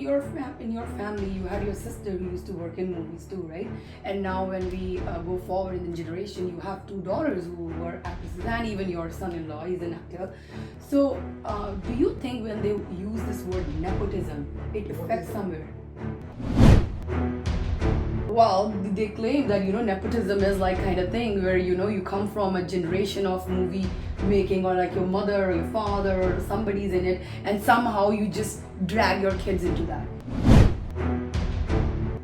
in your family, you had your sister who used to work in movies too, right? And now when we go forward in the generation, you have two daughters who were actresses, and even your son-in-law, he's an actor. So, do you think when they use this word nepotism, it affects somewhere? Well, they claim that nepotism is like kind of thing where you come from a generation of movie making, or like your mother or your father or somebody's in it, and somehow you just drag your kids into that.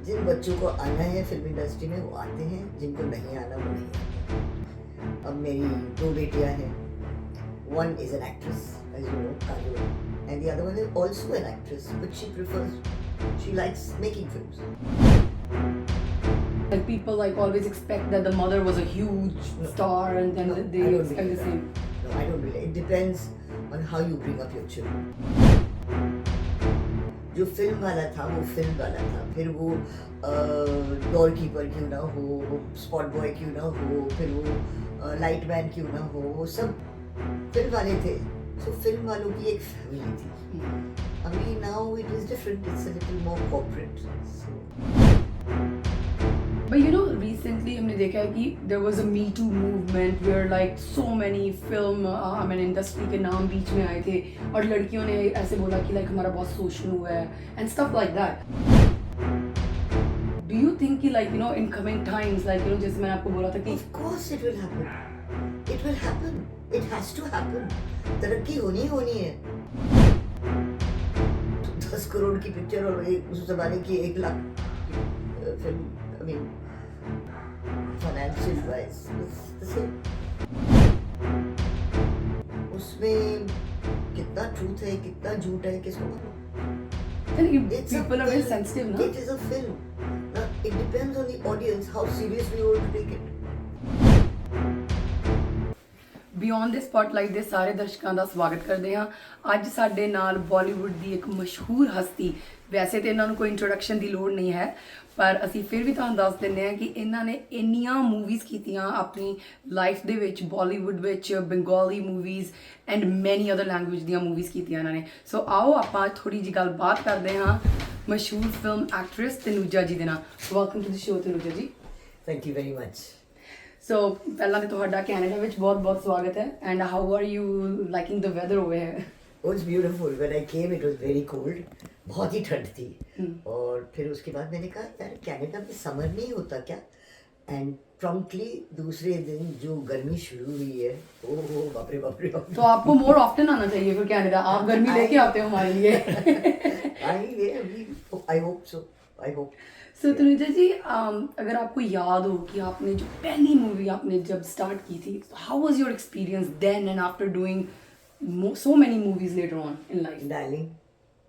जिन बच्चों को आना है film industry में वो आते हैं, जिनको नहीं आना वो नहीं आते। अब मेरी दो बेटियां हैं, one is an actress as you know, Kajol, and the other one is also an actress, but she likes making films. Like people like always expect that the mother was a huge star, and then they expect the same. No, I don't really. It depends on how you bring up your children. जो film वाला था वो film वाला था, फिर वो door keeper क्यों ना हो, स्पॉट बॉय क्यों ना हो, फिर वो लाइट मैन क्यों ना हो, वो सब फिल्म वाले थे। सो फिल्म वालों की एक फैमिली थी। अभी now it is different, it's a little more corporate. But recently हमने देखा है कि there was a Me Too movement where like so many film industry के नाम बीच में आए थे, और लड़कियों ने ऐसे बोला कि like हमारा बहुत शोषण हुआ है and stuff like that. Do you think कि like in coming times, like जैसे मैंने आपको बोला था कि of course it will happen, it will happen, it has to happen, तरक्की होनी है। 10 करोड़ की पिक्चर और उस जमाने की 1 lakh film, I mean, financial wise, it's the same. उसमें कितना truth है, कितना झूठ है, किसको मालूम? people are very sensitive, no? It is a film. Now, it depends on the audience how seriously you want to take it. Beyond ਦੇ spotlight ਦੇ ਸਾਰੇ ਦਰਸ਼ਕਾਂ ਦਾ ਸਵਾਗਤ ਕਰਦੇ ਹਾਂ। ਅੱਜ ਸਾਡੇ ਨਾਲ ਬਾਲੀਵੁੱਡ ਦੀ ਇੱਕ ਮਸ਼ਹੂਰ ਹਸਤੀ, ਵੈਸੇ ਤੇ ਇਹਨਾਂ ਨੂੰ ਕੋਈ ਇੰਟਰੋਡਕਸ਼ਨ ਦੀ ਲੋੜ ਨਹੀਂ ਹੈ, ਪਰ ਅਸੀਂ ਫਿਰ ਵੀ ਤੁਹਾਨੂੰ ਦੱਸ ਦਿੰਦੇ ਹਾਂ ਕਿ ਇਹਨਾਂ ਨੇ ਇੰਨੀਆਂ ਮੂਵੀਜ਼ ਕੀਤੀਆਂ ਆਪਣੀ ਲਾਈਫ ਦੇ ਵਿੱਚ, ਬਾਲੀਵੁੱਡ ਵਿੱਚ, ਬੰਗਾਲੀ ਮੂਵੀਜ਼ ਐਂਡ ਮੈਨੀ ਅਦਰ ਲੈਂਗੁਏਜ ਦੀਆਂ ਮੂਵੀਜ਼ ਕੀਤੀਆਂ ਇਹਨਾਂ ਨੇ। ਸੋ ਆਓ ਆਪਾਂ ਥੋੜੀ ਜਿਹੀ ਗੱਲਬਾਤ ਕਰਦੇ ਹਾਂ ਮਸ਼ਹੂਰ ਫਿਲਮ ਐਕਟਰੈਸ ਤਨੂਜਾ ਜੀ ਦੇ ਨਾਲ। Welcome to the show Tanuja ਜੀ। Thank you very much. ਸੋ ਪਹਿਲਾਂ ਤਾਂ ਤੁਹਾਡਾ ਕੈਨੇਡਾ ਵਿੱਚ ਬਹੁਤ ਸਵਾਗਤ ਹੈ। And how are you liking the weather over here? Oh, it's beautiful. When I came, it was very cold. बहुत ही ठंड थी। और फिर उसके बाद मैंने कहा यार कनाडा में समर नहीं होता क्या? एंड प्रॉम्प्टली दूसरे दिन जो गर्मी शुरू हुई है, ओहो बाप रे बाप रे बाप। तो आपको मोर ऑफ्टन आना चाहिए फिर कनाडा, आप गर्मी लेके आते हो हमारे लिए। आएंगे अभी, I hope so, I hope. So Tanuja ji, अगर आपको याद हो कि आपने जो पहली मूवी आपने जब स्टार्ट की थी, how was your experience then and after doing so many movies later on in life? Darling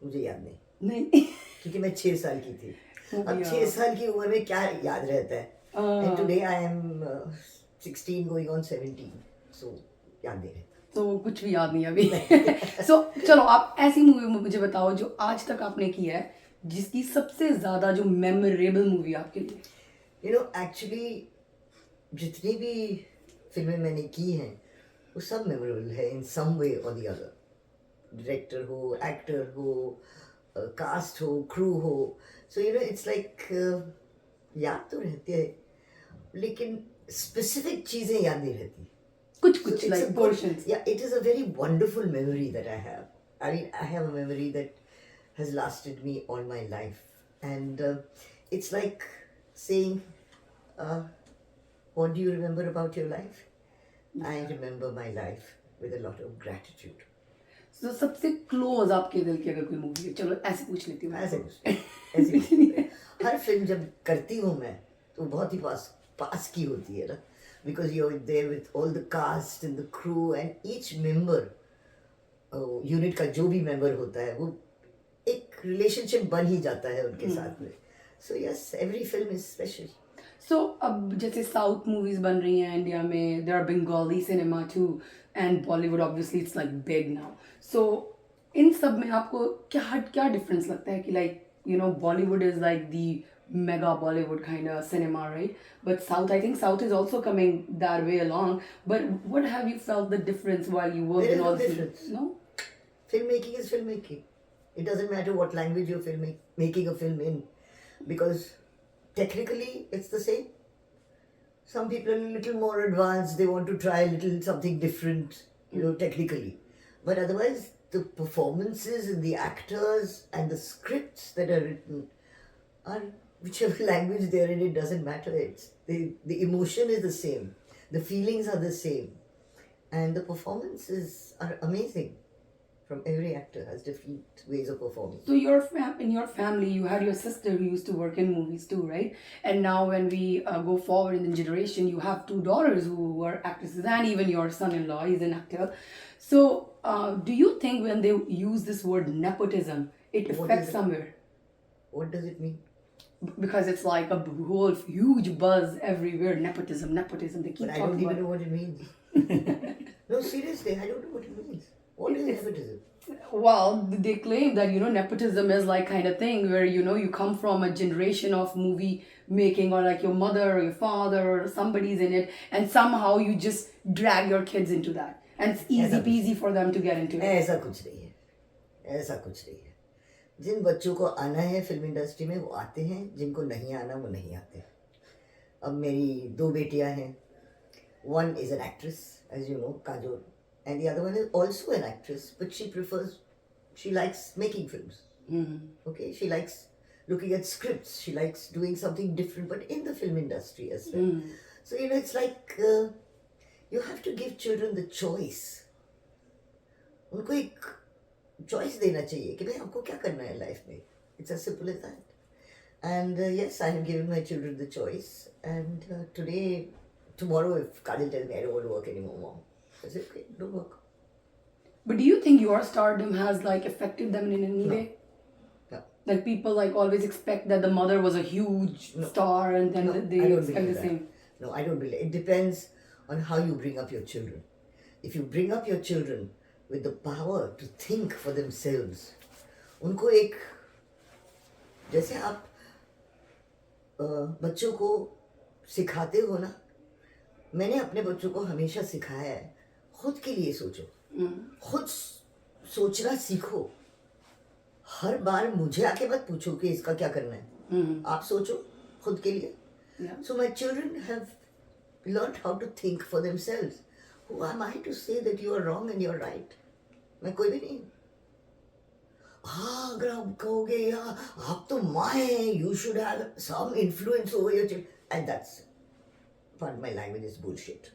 मुझे याद नहीं नहीं क्योंकि मैं 6 साल की थी। Oh, अब yeah. 6 साल की उम्र में क्या याद रहता है? And today I am 16 going on 17, so याद नहीं रहता। तो कुछ भी याद नहीं है अभी। सो चलो आप ऐसी मूवी मुझे बताओ जो आज तक आपने की है, जिसकी सबसे ज्यादा जो मेमोरेबल मूवी आपके लिए। You know, actually जितनी भी फिल्में मैंने की हैं वो सब मेमोरेबल है इन सम वे और द अदर। डायरेक्टर हो, एक्टर हो, कास्ट हो, क्रू हो, so you know it's like याद तो रहते हैं लेकिन स्पेसिफिक चीज़ें याद नहीं रहती। कुछ like portions. Yeah, it is a very wonderful memory that I have. I mean, I have a memory that has lasted me all my life, and it's like saying, what do you remember about your life? I remember my life with a lot of gratitude. So सबसे close आपके दिल की अगर कोई movie है, चलो ऐसे पूछ लेती हूँ। ऐसे कुछ हर फिल्म जब करती हूँ मैं तो बहुत ही पास की होती है ना, because you're there with all the cast and the crew and each member, unit का जो भी मेंबर होता है वो एक रिलेशनशिप बन ही जाता है उनके साथ में। So yes, every film is special. सो अब जैसे साउथ मूवीज बन रही हैं इंडिया में, there are Bengali cinema too, and Bollywood obviously it's like big now. So इन सब में आपको क्या डिफरेंस लगता है कि like Bollywood is like the mega Bollywood kind of cinema, right? But I think South is also coming that way along. But what have you felt the difference while you worked in all this? No? Filmmaking is filmmaking. It doesn't matter what language you're making a film in, because technically it's the same. Some people are a little more advanced, they want to try a little something different, technically. But otherwise, the performances and the actors and the scripts that are written are, whichever language they're in, it doesn't matter. It's the emotion is the same, the feelings are the same, and the performances are amazing. From every actor has different ways of performing. So in your family, you had your sister who used to work in movies too, right? And now when we go forward in the generation, you have two daughters who are actresses, and even your son-in-law is an actor. So do you think when they use this word nepotism, it What affects is it? somewhere? What does it mean? Because it's like a whole huge buzz everywhere. Nepotism, nepotism. They keep But I talking don't even about know what it means. No, seriously, I don't know what it means. What is nepotism? Well, they claim that nepotism is like kind of thing where you come from a generation of movie making, or like your mother or your father or somebody's in it, and somehow you just drag your kids into that, and it's easy peasy for them to get into it. ऐसा कुछ नहीं है, ऐसा कुछ नहीं है. जिन बच्चों को आना है फिल्म इंडस्ट्री में वो आते हैं, जिनको नहीं आना वो नहीं आते. अब मेरी दो बेटियां हैं. One is an actress, as you know, Kajol, and the other one is also an actress, but she likes making films. Okay, she likes looking at scripts, she likes doing something different, but in the film industry as well. So it's like you have to give children the choice. उनको एक choice देना चाहिए कि भाई आपको क्या करना है लाइफ में. It's as simple as that. And yes, I have given my children the choice. And tomorrow, if Kajal tells me I don't want to work anymore, mom, I say, okay, don't work. But do you think your stardom has like affected them in any way? No. Like people like always expect that the mother was a huge star, and then No, they I don't expect believe the that. same. No, I don't believe. It depends on how you bring up your children. If you bring up your children with the power to think for themselves, उनको एक, जैसे आप बच्चों को सिखाते हो ना, मैंने अपने बच्चों को हमेशा सिखाया है, खुद के लिए सोचो, खुद सोचना सीखो. हर बार मुझे आके मत पूछो कि इसका क्या करना है. आप सोचो खुद के लिए. So my children have learned how to think for themselves. Who am I to say that you are wrong and you are right? मैं कोई भी नहीं हूँ. हाँ, अगर आप कहोगे यार आप तो माँ हैं, you should have some influence over your children, and that's, pardon my language, is bullshit.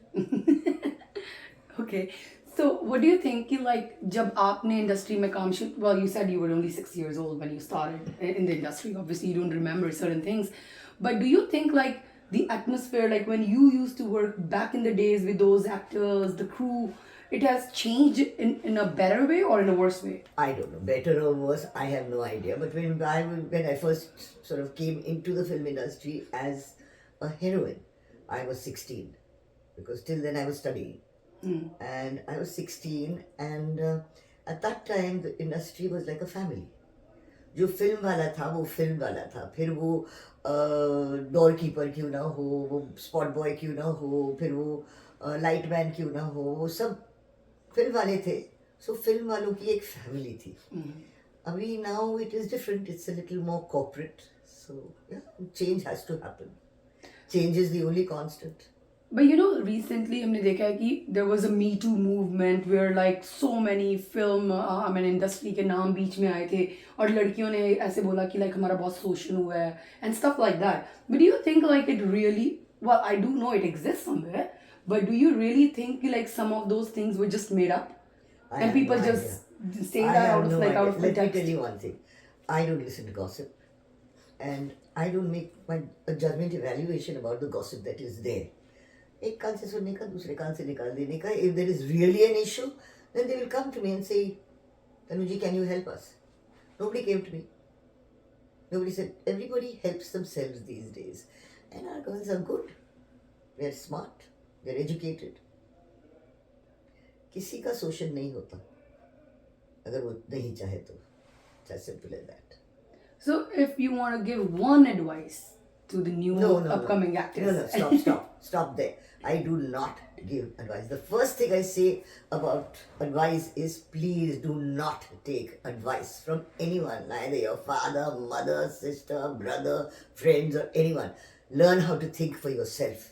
Okay. So what do you think कि like जब आपने industry में काम शुरू, well you said you were only 6 years old when you started in the industry, obviously you don't remember certain things, but do you think like the atmosphere, like when you used to work back in the days with those actors, the crew, it has changed in a better way or in a worse way? I don't know, better or worse, I have no idea. But when I first sort of came into the film industry as a heroine, I was 16, because till then I was studying. And I was 16, and at that time the industry was like a family. जो film वाला था वो film वाला था, फिर वो door keeper क्यों ना हो, वो स्पॉट बॉय क्यों ना हो, फिर वो लाइट मैन क्यों ना हो, वो सब फिल्म वाले थे. सो फिल्म वालों की एक फैमिली थी. अभी now it is different, it's a little more corporate. So change has to happen. Change is the only constant. But recently हमने देखा है कि there was a Me Too movement where like so many film industry के नाम बीच में आए थे, और लड़कियों ने ऐसे बोला कि like हमारा बहुत शोषण हुआ है and stuff like that. But do you think like it really, well I do know it exists somewhere, but do you really think like some of those things were just made up and people just say that out of like out of context? Let me tell you one thing. I don't listen to gossip, and I don't make a judgment evaluation about the gossip that is there. एक कान से सुनने का, दूसरे कान से निकाल देने का. If there is really an issue, then they will come to me and say, Tanuji, can you help us? Nobody came to me. Nobody said. Everybody helps themselves these days, and our girls are good. They're smart. They're educated. किसी का शोषण नहीं होता अगर वो नहीं चाहे तो. It's as simple as that. So if you want to give one advice to the new No. upcoming actors? No, stop there. I do not give advice. The first thing I say about advice is please do not take advice from anyone, neither your father, mother, sister, brother, friends, or anyone. Learn how to think for yourself.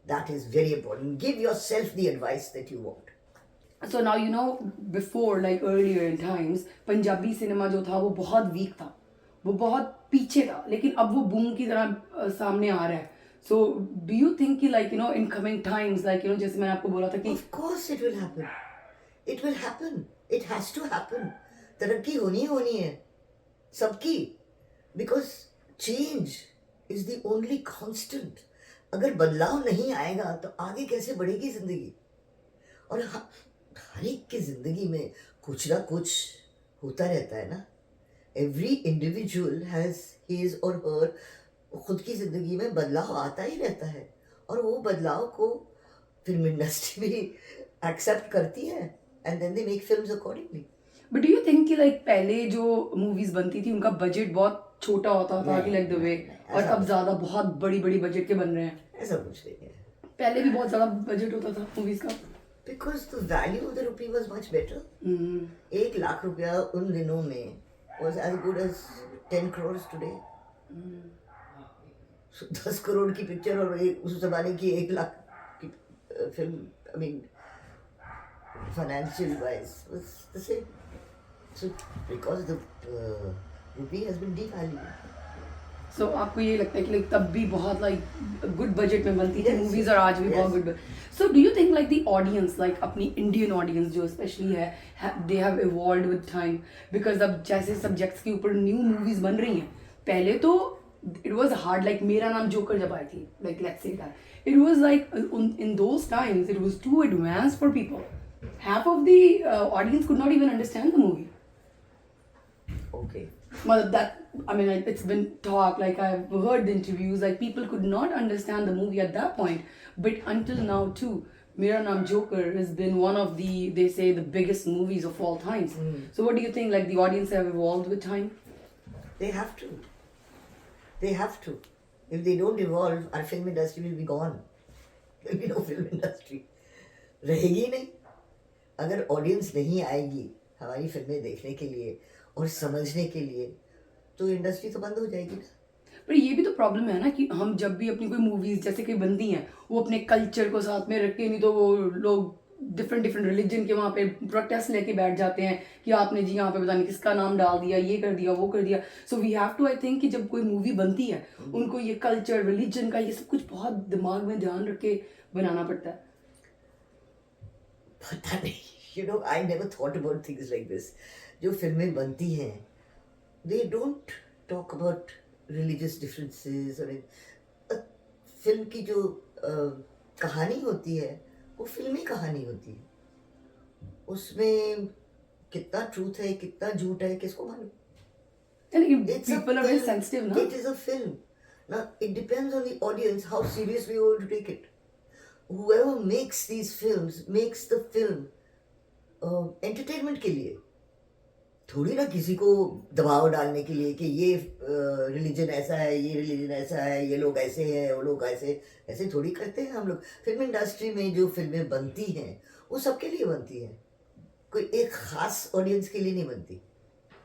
That is very important. Give yourself the advice that you want. So now you know, before like earlier in times, Punjabi cinema जो था वो बहुत week था, वो बहुत पीछे था, लेकिन अब वो बूम की तरह सामने आ रहा है. So do you think कि like you know in coming times, like you know जैसे मैंने आपको बोला था कि Of course it will happen. It will happen. It has to happen. तरक्की होनी है सबकी. Because change is the only constant. अगर बदलाव नहीं आएगा तो आगे कैसे बढ़ेगी जिंदगी. और हर एक की जिंदगी में कुछ ना कुछ होता रहता है ना. Every individual has his or her खुद की जिंदगी में बदलाव आता ही रहता है और वो बदलाव को फिल्म इंडस्ट्री भी एक्सेप्ट करती है and then they make films accordingly. But do you think कि लाइक पहले जो मूवीज बनती थी उनका बजट बहुत छोटा होता था कि लाइक द वे, और अब ज्यादा बहुत बड़ी बड़ी बजट के बन रहे हैं? ऐसा कुछ नहीं है. पहले भी बहुत ज्यादा बजट होता था मूवीज का. Because the value of the rupee was much better. 1 lakh रुपया उन दिनों में was as good as 10 crores today. 10 crore की पिक्चर और उस जमाने की 1 लाख की फिल्म, I mean financial wise was the same. So because the rupee has been devalued. So आपको ये लगता है कि लाइक तब भी बहुत लाइक गुड बजट में बनती थी मूवीज और आज भी बहुत good. So do you think like the audience, like अपनी इंडियन ऑडियंस जो स्पेशली है, they have evolved with time? Because अब जैसे सब्जेक्ट्स के ऊपर न्यू मूवीज बन रही हैं, पहले तो it was hard, like मेरा नाम जोकर जब आई थी, like let's say that it was like in those times it was too advanced for people. Half of the audience could not even understand the movie. Okay. Well, that, I mean, it's been talk, like I've heard the interviews, like people could not understand the movie at that point, but until now too, Mera Naam Joker has been one of the, they say, the biggest movies of all times. So what do you think, like the audience have evolved with time? They have to. They have to. If they don't evolve, our film industry will be gone. There will be no film industry. रहेगी नहीं. अगर audience नहीं आएगी हमारी फिल्में देखने के लिए और समझने के लिए, तो इंडस्ट्री तो बंद हो जाएगी ना. पर ये भी तो प्रॉब्लम है ना कि हम जब भी अपनी कोई मूवीज जैसे कि बनती हैं, वो अपने कल्चर को साथ में रख के, नहीं तो वो लोग डिफरेंट रिलीजन के वहाँ पे प्रोटेस्ट लेके बैठ जाते हैं कि आपने जी यहाँ पे पता नहीं किसका नाम डाल दिया, ये कर दिया, वो कर दिया. So we have to, I think कि जब कोई मूवी बनती है उनको ये कल्चर, रिलीजन का ये सब कुछ बहुत दिमाग में ध्यान रख के बनाना पड़ता है. पता नहीं, you know, I never thought about things like this. जो फिल्में बनती हैं, they don't talk about religious differences. और फिल्म की जो कहानी होती है वो फिल्मी कहानी होती है. उसमें कितना ट्रूथ है, कितना झूठ है, किसको मालूम. People are very sensitive, no? It is a film. Now it depends on the audience how seriously you want to take it. Whoever makes these films makes the film entertainment के लिए, थोड़ी ना किसी को दबाव डालने के लिए कि ये रिलीजन ऐसा है, ये रिलीजन ऐसा है, ये लोग ऐसे हैं, वो लोग ऐसे ऐसे थोड़ी करते हैं हम लोग. फिल्म इंडस्ट्री में जो फिल्में बनती हैं वो सबके लिए बनती हैं. कोई एक खास ऑडियंस के लिए नहीं बनती,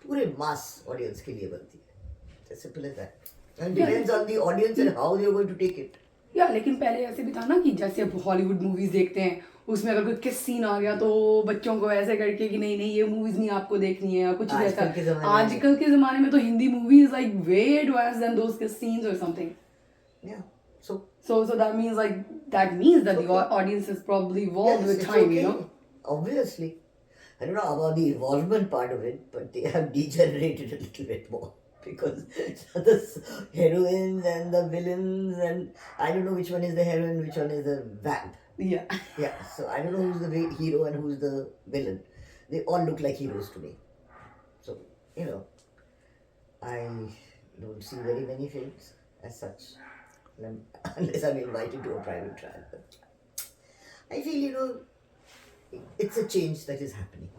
पूरे मास ऑडियंस के लिए बनती है. Simple as that. And depends on the audience and how they are going to take it. या लेकिन पहले ऐसे भी था ना कि जैसे अब हॉलीवुड मूवीज देखते हैं, उसमें अगर कोई किस सीन आ गया तो बच्चों को ऐसे करके कि नहीं नहीं ये मूवीज नहीं आपको देखनी है, कुछ भी ऐसा. आजकल के जमाने में तो हिंदी मूवीज लाइक वे एडवांस देन दोस किस सीन्स और something. Yeah. So that means that the audience has probably evolved with time, okay. you know. Obviously, I don't know about the involvement part of it, but they have degenerated a little bit more because the heroines and the villains, and I don't know which one is the heroine, which one is the vamp. Yeah. Yeah, so I don't know who's the hero and who's the villain. They all look like heroes to me. So, you know, I don't see very many films as such, unless I'm invited to a private trial. But I feel, you know, it's a change that is happening.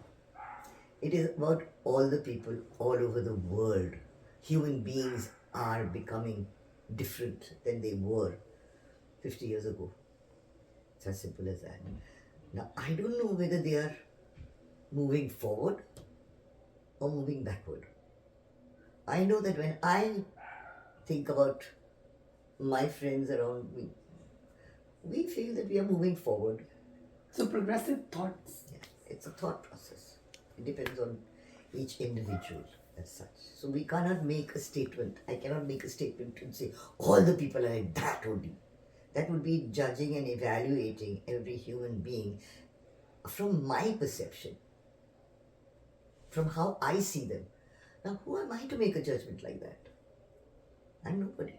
It is about all the people all over the world. Human beings are becoming different than they were 50 years ago. It's as simple as that. Now, I don't know whether they are moving forward or moving backward. I know that when I think about my friends around me, we feel that we are moving forward. So progressive thoughts. Yeah, it's a thought process. It depends on each individual as such. So we cannot make a statement. I cannot make a statement and say all the people are like that only. That would be judging and evaluating every human being from my perception, from how I see them. Now, who am I to make a judgment like that? I'm nobody.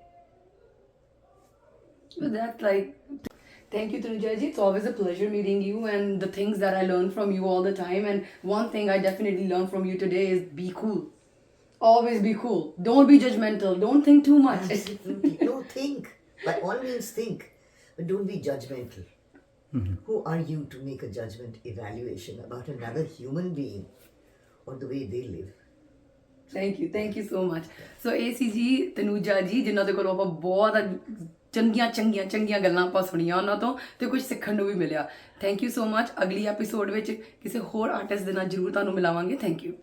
So that's like, thank you, Tanuja ji. It's always a pleasure meeting you and the things that I learn from you all the time. And one thing I definitely learned from you today is be cool. Always be cool. Don't be judgmental. Don't think too much. Absolutely. No, think. By all means, think. But don't be judgmental. Who are you to make a judgment evaluation about another human being or the way they live? Thank you so much so ਇਹ ਸੀ ਜੀ ਤਨੂਜਾ ਜੀ ਜਿਨ੍ਹਾਂ ਦੇ ਕੋਲੋਂ ਆਪਾਂ ਬਹੁਤ ਚੰਗੀਆਂ ਗੱਲਾਂ ਆਪਾਂ ਸੁਣੀਆਂ ਉਹਨਾਂ ਤੋਂ ਤੇ ਕੁਝ ਸਿੱਖਣ ਨੂੰ ਵੀ ਮਿਲਿਆ ਥੈਂਕ ਯੂ ਸੋ ਮਚ ਅਗਲੀ ਐਪੀਸੋਡ ਵਿੱਚ ਕਿਸੇ ਹੋਰ ਆਰਟਿਸਟ ਦੇ ਨਾਲ ਜ਼ਰੂਰ ਤੁਹਾਨੂੰ ਮਿਲਾਵਾਂਗੇ ਥੈਂਕ ਯੂ